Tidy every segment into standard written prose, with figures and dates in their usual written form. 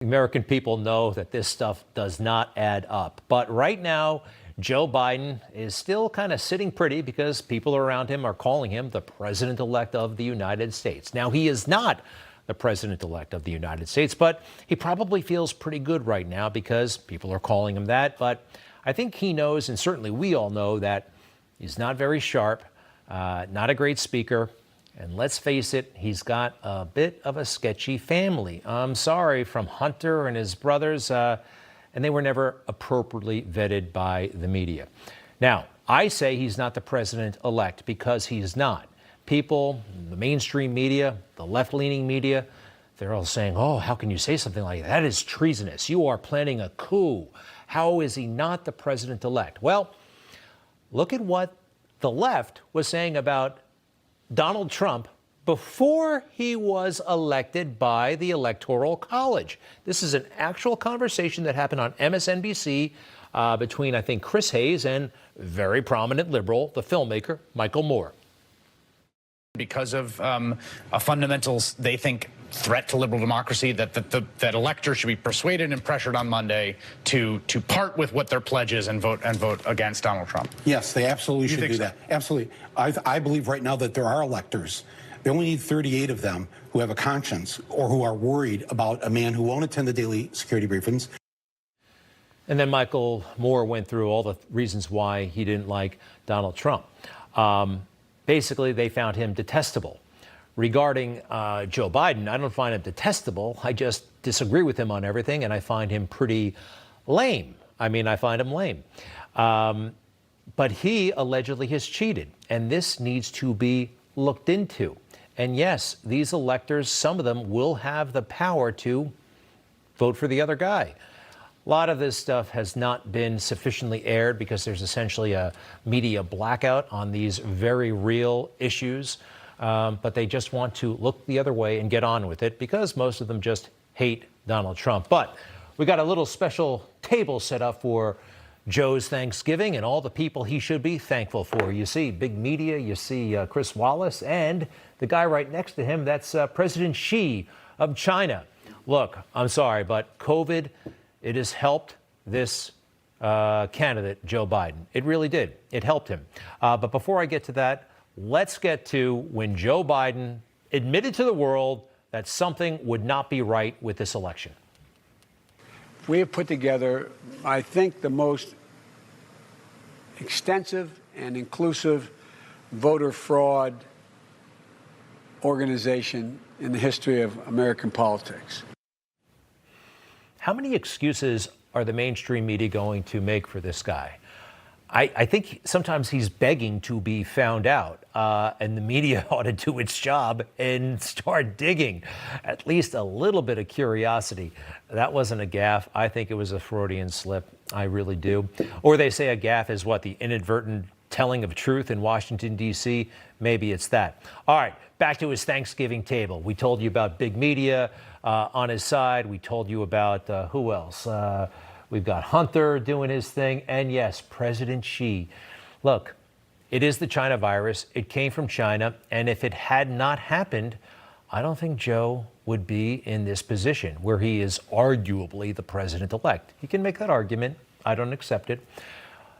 American people know that this stuff does not add up. But right now, Joe Biden is still kind of sitting pretty because people around him are calling him the president-elect of the United States. Now, he is not the president-elect of the United States, but he probably feels pretty good right now because people are calling him that. But I think he knows, and certainly we all know, that he's not very sharp, not a great speaker. And let's face it, he's got a bit of a sketchy family. I'm sorry, from Hunter and his brothers, and they were never appropriately vetted by the media. Now, I say he's not the president-elect because he's not. People, the mainstream media, the left-leaning media, they're all saying, oh, how can you say something like that? That is treasonous. You are planning a coup. How is he not the president-elect? Well, look at what the left was saying about Donald Trump before he was elected by the Electoral College. This is an actual conversation that happened on MSNBC between, I think, Chris Hayes and very prominent liberal, the filmmaker, Michael Moore. Because of a fundamental, they think, threat to liberal democracy, that electors should be persuaded and pressured on Monday to part with what their pledge is and vote against Donald Trump. Yes, they absolutely should do that. Absolutely. I believe right now that there are electors. They only need 38 of them who have a conscience or who are worried about a man who won't attend the daily security briefings. And then Michael Moore went through all the reasons why he didn't like Donald Trump. Basically, they found him detestable. Regarding Joe Biden, I don't find him detestable. I just disagree with him on everything, and I find him pretty lame. I find him lame. But he allegedly has cheated, and this needs to be looked into. And yes, these electors, some of them will have the power to vote for the other guy. A lot of this stuff has not been sufficiently aired because there's essentially a media blackout on these very real issues. But they just want to look the other way and get on with it because most of them just hate Donald Trump. But we got a little special table set up for Joe's Thanksgiving and all the people he should be thankful for. You see big media, you see Chris Wallace, and the guy right next to him, that's President Xi of China. Look, I'm sorry, but COVID, it has helped this candidate, Joe Biden. It really did. It helped him. But before I get to that, let's get to when Joe Biden admitted to the world that something would not be right with this election. We have put together, I think, the most extensive and inclusive voter fraud organization in the history of American politics. How many excuses are the mainstream media going to make for this guy? I think sometimes he's begging to be found out, and the media ought to do its job and start digging. At least a little bit of curiosity. That wasn't a gaffe. I think it was a Freudian slip. I really do. Or they say a gaffe is what, the inadvertent telling of truth in Washington, D.C.? Maybe it's that. All right, back to his Thanksgiving table. We told you about big media on his side. We told you about who else? We've got Hunter doing his thing. And yes, President Xi. Look, it is the China virus. It came from China. And if it had not happened, I don't think Joe would be in this position where he is arguably the president-elect. He can make that argument. I don't accept it.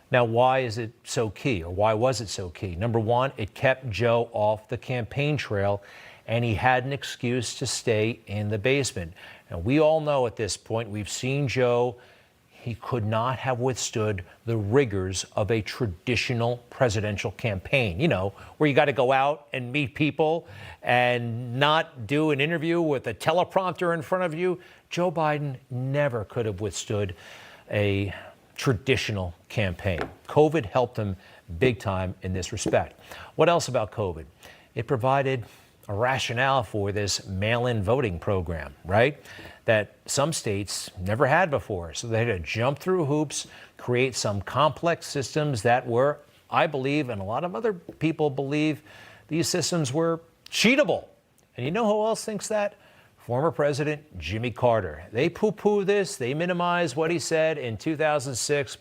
Now, why is it so key, or why was it so key? Number one, it kept Joe off the campaign trail, and he had an excuse to stay in the basement. Now, we all know at this point, we've seen Joe. He could not have withstood the rigors of a traditional presidential campaign, where you got to go out and meet people and not do an interview with a teleprompter in front of you. Joe Biden never could have withstood a traditional campaign. COVID helped him big time in this respect. What else about COVID? It provided a rationale for this mail-in voting program, right? That some states never had before. So they had to jump through hoops, create some complex systems that were, I believe, and a lot of other people believe, these systems were cheatable. And you know who else thinks that? Former President Jimmy Carter. They poo-poo this, they minimize what he said in 2006,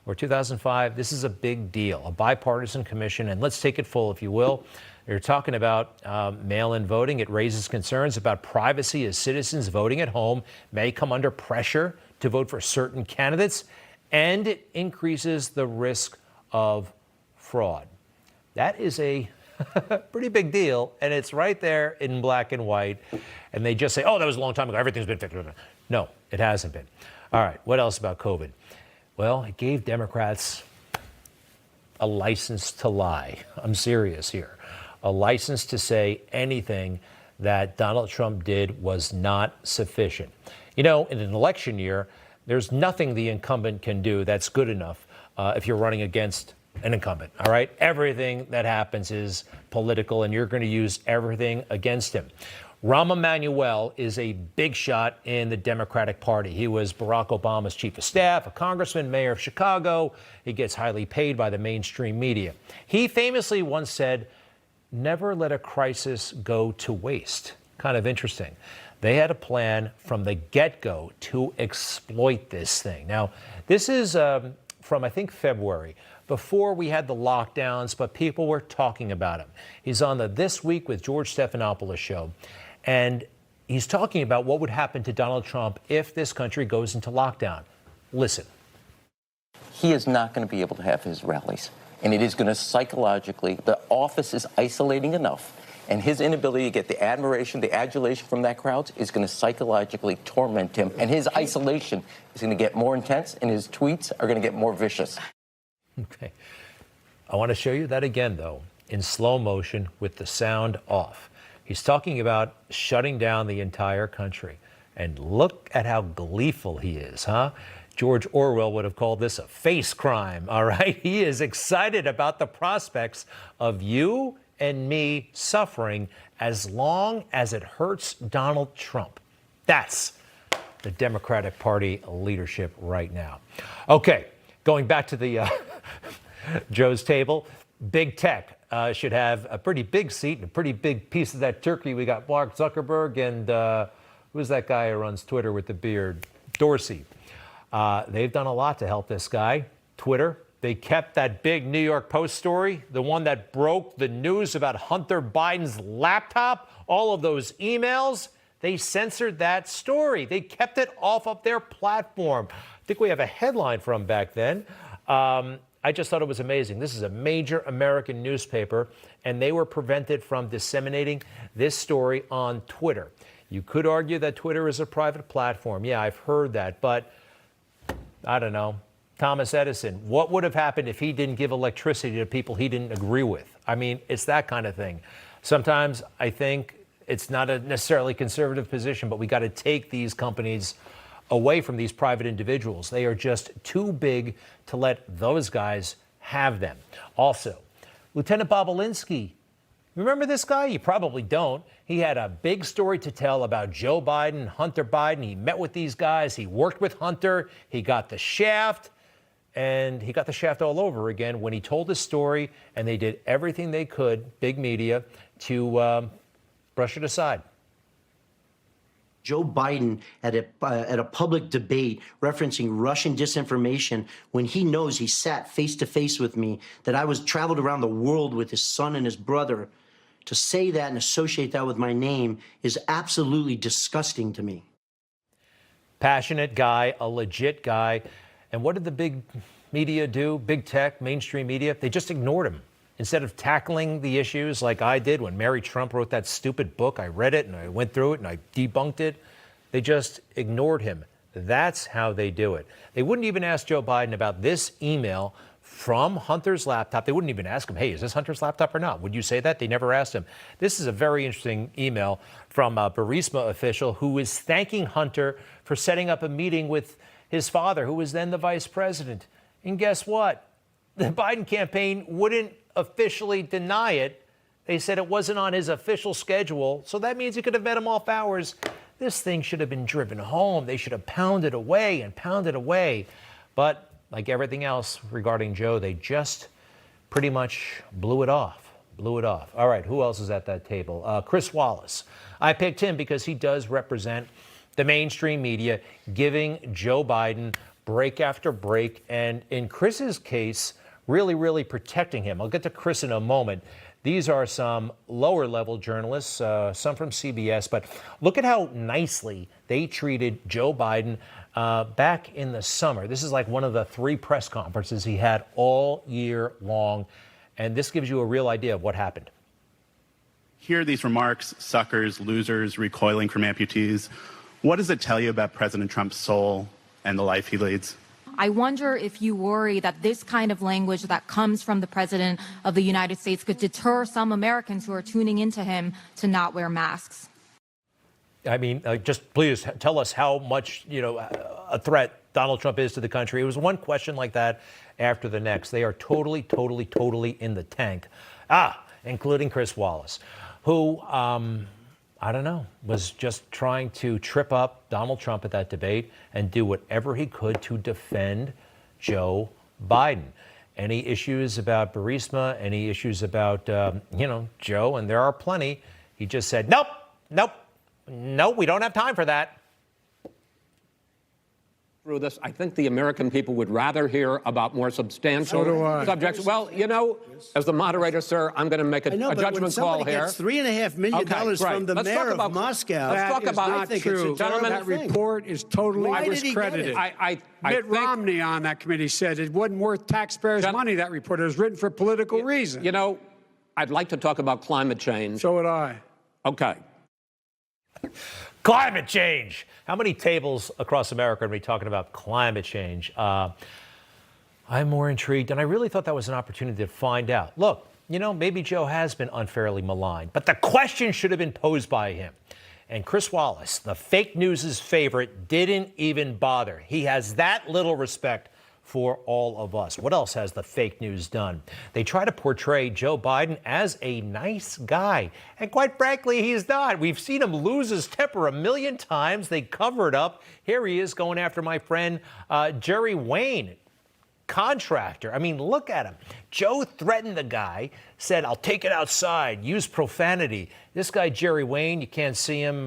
or 2005. This is a big deal, a bipartisan commission, and let's take it full, if you will. They're talking about mail-in voting. It raises concerns about privacy as citizens voting at home may come under pressure to vote for certain candidates, and it increases the risk of fraud. That is a pretty big deal, and it's right there in black and white. And they just say, oh, that was a long time ago. Everything's been fixed. No, it hasn't been. All right, what else about COVID? Well, it gave Democrats a license to lie. I'm serious here. A license to say anything that Donald Trump did was not sufficient. You know, in an election year, there's nothing the incumbent can do that's good enough if you're running against an incumbent, all right? Everything that happens is political, and you're going to use everything against him. Rahm Emanuel is a big shot in the Democratic Party. He was Barack Obama's chief of staff, a congressman, mayor of Chicago. He gets highly paid by the mainstream media. He famously once said, never let a crisis go to waste. Kind of interesting. They had a plan from the get-go to exploit this thing. Now, this is from, I think, February, before we had the lockdowns, but people were talking about him. He's on the This Week with George Stephanopoulos show, and he's talking about what would happen to Donald Trump if this country goes into lockdown. Listen. He is not going to be able to have his rallies, and it is going to psychologically, the office is isolating enough, and his inability to get the admiration, the adulation from that crowd is going to psychologically torment him, and his isolation is going to get more intense, and his tweets are going to get more vicious. Okay. I want to show you that again, though, in slow motion with the sound off. He's talking about shutting down the entire country. And look at how gleeful he is, huh? George Orwell would have called this a face crime, all right? He is excited about the prospects of you and me suffering as long as it hurts Donald Trump. That's the Democratic Party leadership right now. Okay, going back to the Joe's table, big tech should have a pretty big seat and a pretty big piece of that turkey. We got Mark Zuckerberg and who's that guy who runs Twitter with the beard? Dorsey. They've done a lot to help this guy. Twitter, they kept that big New York Post story, the one that broke the news about Hunter Biden's laptop, all of those emails. They censored that story. They kept it off of their platform. I think we have a headline from back then. I just thought it was amazing. This is a major American newspaper, and they were prevented from disseminating this story on Twitter. You could argue that Twitter is a private platform. Yeah, I've heard that, but I don't know. Thomas Edison, what would have happened if he didn't give electricity to people he didn't agree with? I mean, it's that kind of thing. Sometimes I think it's not a necessarily conservative position, but we got to take these companies away from these private individuals. They are just too big to let those guys have them. Also, Lieutenant Boblinski, remember this guy? You probably don't. He had a big story to tell about Joe Biden, Hunter Biden. He met with these guys. He worked with Hunter. He got the shaft, and he got the shaft all over again when he told his story, and they did everything they could, big media, to brush it aside. Joe Biden at a public debate referencing Russian disinformation when he knows he sat face to face with me, that I was traveled around the world with his son and his brother. To say that and associate that with my name is absolutely disgusting to me. Passionate guy, a legit guy. And what did the big media do? Big tech, mainstream media? They just ignored him. Instead of tackling the issues like I did when Mary Trump wrote that stupid book, I read it and I went through it and I debunked it. They just ignored him. That's how they do it. They wouldn't even ask Joe Biden about this email from Hunter's laptop. They wouldn't even ask him, hey, is this Hunter's laptop or not? Would you say that? They never asked him. This is a very interesting email from a Burisma official who is thanking Hunter for setting up a meeting with his father, who was then the vice president. And guess what? The Biden campaign wouldn't officially deny it. They said it wasn't on his official schedule, so that means he could have met him off hours. This thing should have been driven home. They should have pounded away and pounded away. But like everything else regarding Joe, they just pretty much blew it off. All right, who else is at that table? Chris Wallace. I picked him because he does represent the mainstream media, giving Joe Biden break after break, and in Chris's case, really protecting him. I'll get to Chris in a moment. These are some lower level journalists, some from CBS, but look at how nicely they treated Joe Biden back in the summer. This is like one of the 3 press conferences he had all year long. And this gives you a real idea of what happened. Hear these remarks, suckers, losers, recoiling from amputees. What does it tell you about President Trump's soul and the life he leads? I wonder if you worry that this kind of language that comes from the President of the United States could deter some Americans who are tuning into him to not wear masks. I mean, just please tell us how much, a threat Donald Trump is to the country. It was one question like that after the next. They are totally in the tank. Including Chris Wallace, who, I don't know, was just trying to trip up Donald Trump at that debate and do whatever he could to defend Joe Biden. Any issues about Burisma, any issues about, Joe, and there are plenty, he just said, nope, we don't have time for that. Through this, I think the American people would rather hear about more substantial subjects. Well, as the moderator, sir, I'm going to make a judgment call here. Gets $3.5 million from the mayor of Moscow. Let's talk about not true. Gentlemen, that report is totally discredited. Mitt Romney on that committee said it wasn't worth taxpayers' money, that report. It was written for political reasons. I'd like to talk about climate change. So would I. Okay. Climate change. How many tables across America are we talking about climate change? I'm more intrigued, and I really thought that was an opportunity to find out. Look, maybe Joe has been unfairly maligned, but the question should have been posed by him. And Chris Wallace, the fake news's favorite, didn't even bother. He has that little respect for all of us. What else has the fake news done? They try to portray Joe Biden as a nice guy. And quite frankly, he's not. We've seen him lose his temper a million times. They cover it up. Here he is going after my friend Jerry Wayne, contractor. I mean, look at him. Joe threatened the guy, said, I'll take it outside, use profanity. This guy, Jerry Wayne, you can't see him.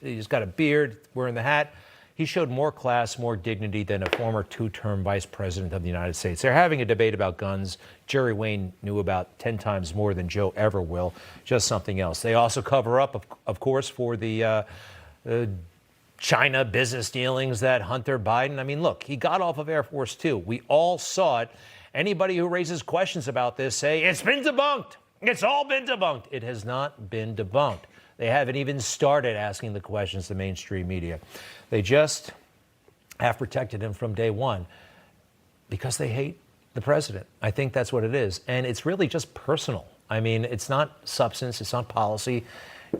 He's got a beard, wearing the hat. He showed more class, more dignity than a former 2-term vice president of the United States. They're having a debate about guns. Jerry Wayne knew about 10 times more than Joe ever will. Just something else. They also cover up, of course, for the China business dealings that Hunter Biden. I mean, look, he got off of Air Force Two. We all saw it. Anybody who raises questions about this say, it's been debunked. It's all been debunked. It has not been debunked. They haven't even started asking the questions to mainstream media. They just have protected him from day one because they hate the president. I think that's what it is. And it's really just personal. I mean, it's not substance. It's not policy.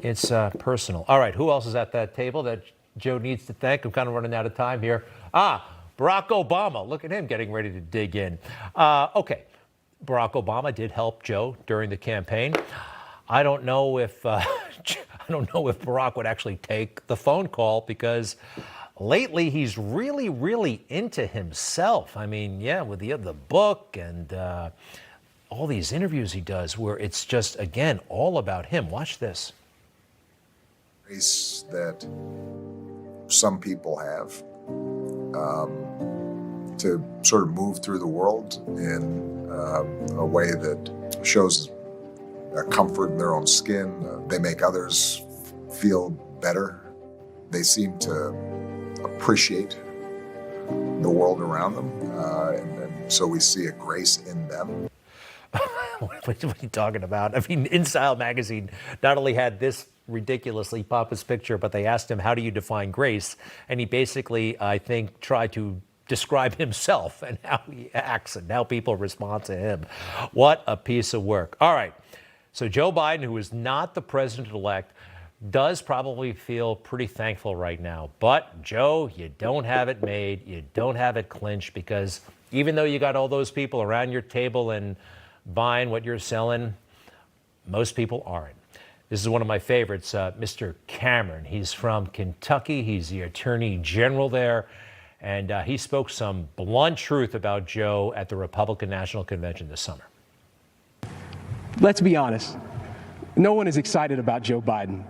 It's personal. All right. Who else is at that table that Joe needs to thank? I'm kind of running out of time here. Barack Obama. Look at him getting ready to dig in. Okay. Barack Obama did help Joe during the campaign. I don't know if Barack would actually take the phone call because lately he's really into himself. I mean, with the book and all these interviews he does where it's just, again, all about him. Watch this. Grace that some people have to sort of move through the world in a way that shows a comfort in their own skin. They make others feel better. They seem to appreciate the world around them, and so we see a grace in them. What are you talking about? I mean, In Style magazine not only had this ridiculously pompous picture, but they asked him, how do you define grace? And he basically, I think, tried to describe himself and how he acts and how people respond to him. What a piece of work. All right. So Joe Biden, who is not the president-elect, does probably feel pretty thankful right now. But, Joe, you don't have it made. You don't have it clinched because even though you got all those people around your table and buying what you're selling, most people aren't. This is one of my favorites, Mr. Cameron. He's from Kentucky. He's the attorney general there. And he spoke some blunt truth about Joe at the Republican National Convention this summer. Let's be honest. No one is excited about Joe Biden.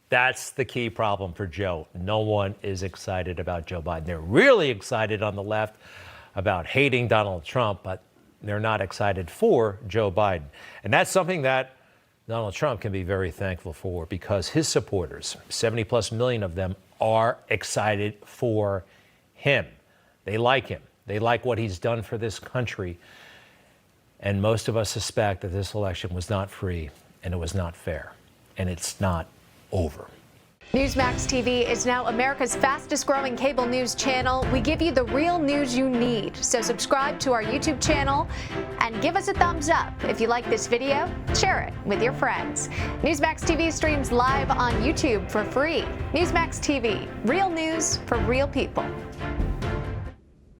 That's the key problem for Joe. No one is excited about Joe Biden. They're really excited on the left about hating Donald Trump, but They're not excited for Joe Biden. And that's something that Donald Trump can be very thankful for, because his supporters, 70+ million of them, are excited for him. They like him. They like what he's done for this country. And most of us suspect that this election was not free and it was not fair. And it's not over. Newsmax TV is now America's fastest growing cable news channel. We give you the real news you need. So subscribe to our YouTube channel and give us a thumbs up. If you like this video, share it with your friends. Newsmax TV streams live on YouTube for free. Newsmax TV, real news for real people.